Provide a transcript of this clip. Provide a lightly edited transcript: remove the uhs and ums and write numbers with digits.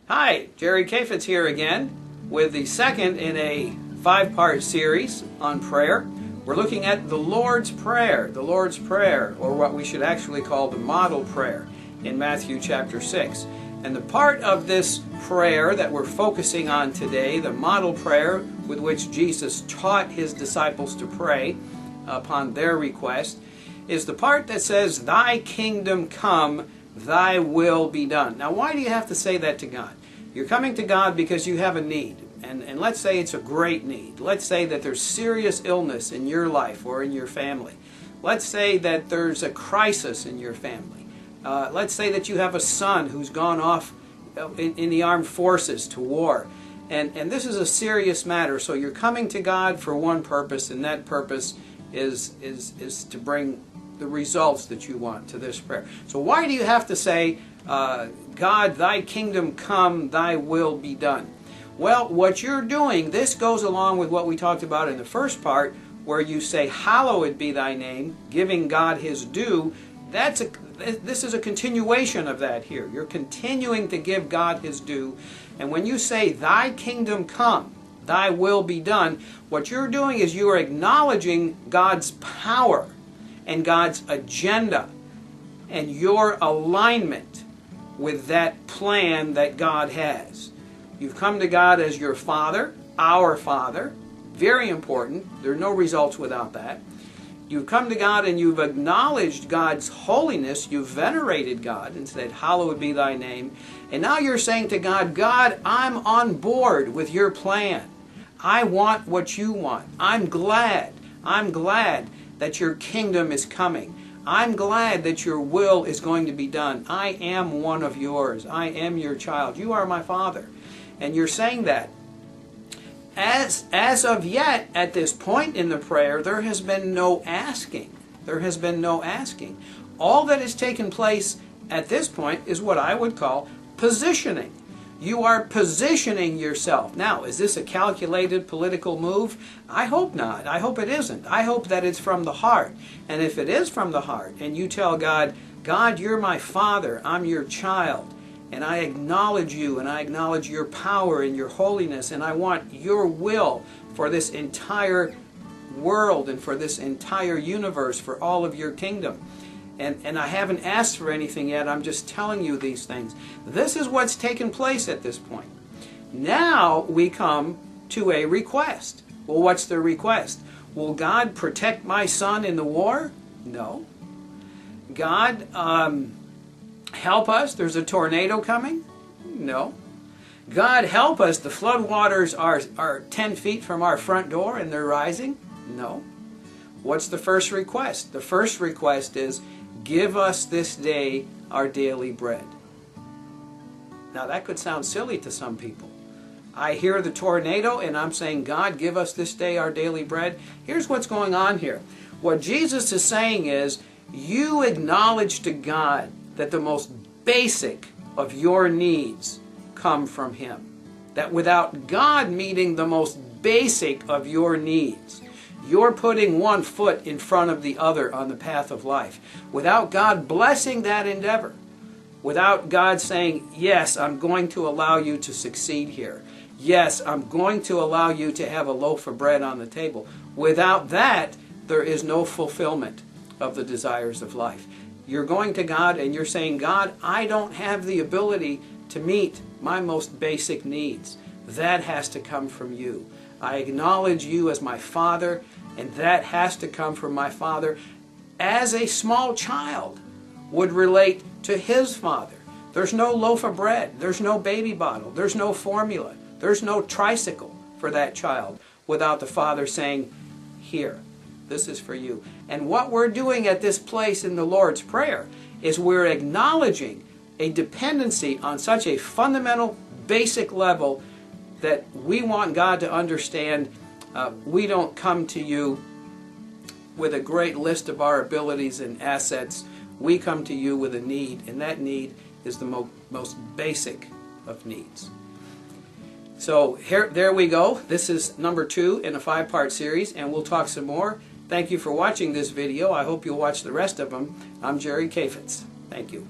Hi, Jerry Kafitz here again with the second in a 5-part series on prayer. We're looking at the Lord's Prayer, or what we should actually call the model prayer in Matthew chapter 6. And the part of this prayer that we're focusing on today, the model prayer with which Jesus taught his disciples to pray upon their request, is the part that says, "Thy kingdom come, thy will be done." Now, why do you have to say that to God? You're coming to God because you have a need. And let's say it's a great need. Let's say that there's serious illness in your life or in your family. Let's say that there's a crisis in your family. Let's say that you have a son who's gone off in the armed forces to war. And this is a serious matter. So you're coming to God for one purpose, and that purpose is to bring the results that you want to this prayer. So why do you have to say, God, thy kingdom come, thy will be done? Well, what you're doing, this goes along with what we talked about in the first part, where you say, hallowed be thy name, giving God his due. This is a continuation of that here. You're continuing to give God his due. And when you say, thy kingdom come, thy will be done, what you're doing is you are acknowledging God's power and God's agenda and your alignment with that plan that God has. You've come to God as your Father, our Father. Very important. There are no results without that. You've come to God and you've acknowledged God's holiness. You've venerated God and said, hallowed be thy name. And now you're saying to God, God, I'm on board with your plan. I want what you want. I'm glad that your kingdom is coming. I'm glad that your will is going to be done. I am one of yours. I am your child. You are my Father. And you're saying that. As of yet, at this point in the prayer, there has been no asking. There has been no asking. All that has taken place at this point is what I would call positioning. You are positioning yourself. Now, is this a calculated political move? I hope not. I hope it isn't. I hope that it's from the heart. And if it is from the heart, and you tell God, God, you're my Father, I'm your child, and I acknowledge you, and I acknowledge your power and your holiness, and I want your will for this entire world and for this entire universe, for all of your kingdom. And I haven't asked for anything yet. I'm just telling you these things. This is what's taken place at this point. Now we come to a request. Well, what's the request? Will God protect my son in the war? No. God, help us. There's a tornado coming? No. God, help us. The floodwaters are 10 feet from our front door and they're rising? No. What's the first request? The first request is, give us this day our daily bread. Now that could sound silly to some people. I hear the tornado and I'm saying, God, give us this day our daily bread. Here's what's going on here. What Jesus is saying is, you acknowledge to God that the most basic of your needs come from Him. That without God meeting the most basic of your needs, you're putting one foot in front of the other on the path of life. Without God blessing that endeavor, without God saying, yes, I'm going to allow you to succeed here. Yes, I'm going to allow you to have a loaf of bread on the table. Without that, there is no fulfillment of the desires of life. You're going to God and you're saying, God, I don't have the ability to meet my most basic needs. That has to come from you. I acknowledge you as my Father, and that has to come from my Father as a small child would relate to his father. There's no loaf of bread. There's no baby bottle. There's no formula. There's no tricycle for that child without the father saying, here, this is for you. And what we're doing at this place in the Lord's Prayer is we're acknowledging a dependency on such a fundamental, basic level that we want God to understand. We don't come to you with a great list of our abilities and assets. We come to you with a need, and that need is the most basic of needs. So there we go. This is number 2 in a 5-part series, and we'll talk some more. Thank you for watching this video. I hope you'll watch the rest of them. I'm Jerry Kafitz. Thank you.